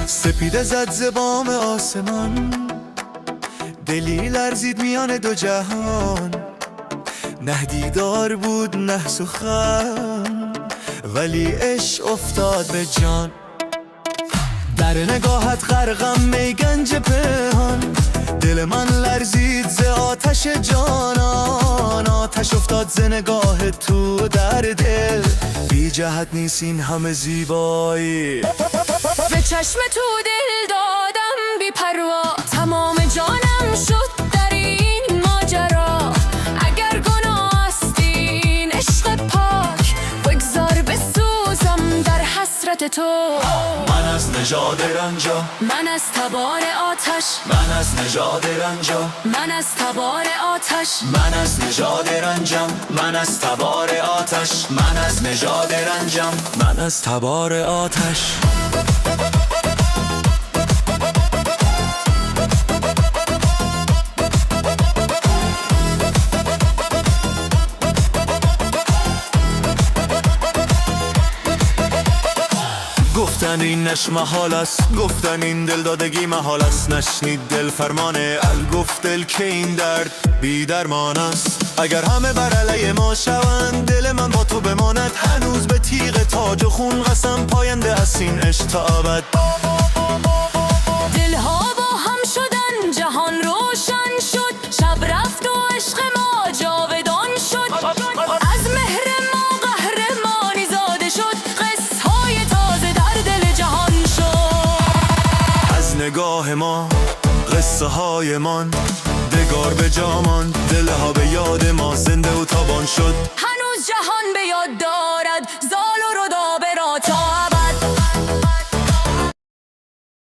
سپیده زد زبام آسمان، دلی لرزید میان دو جهان. نه دیدار بود نه سخن، ولی عشق افتاد به جان. در نگاهت غرقم می گنج پنهان، دل من لرزید ز آتش جانان. آتش افتاد ز نگاه تو در دل، بی جهت نیست این همه زیبایی. به چشم تو دل دادم بی پروا، تمام جانم شد در این ماجرا. اگر گناه است این عشق پاک، بگذار بسوزم در حسرت تو. من از نژاد رنجا، من از تبار آتش، من از نژاد رنجا، من از تبار آتش، من از نژاد رنجم، من از تبار آتش، من از نژاد رنجم، من از تبار آتش. گفتن این نش محال است، گفتن این دلدادگی محال است. نشنید دل فرمان گفت دل که این درد بی درمان است. اگر همه بر علیه ما شوند، دل من با تو بماند هنوز به تیغ تاج و خون. قسم پاینده است این عشق تا ابد. دلها با هم شدن، جهان روشن شد، شب رفت و عشق ما جاودان شد. از مهر ما قهرمانی زاده شد، قصه های تازه در دل جهان شد. از نگاه ما قصه های من دگار به جامان، دلها به یاد ما زنده و تابان شد. هنوز جهان به یاد دارد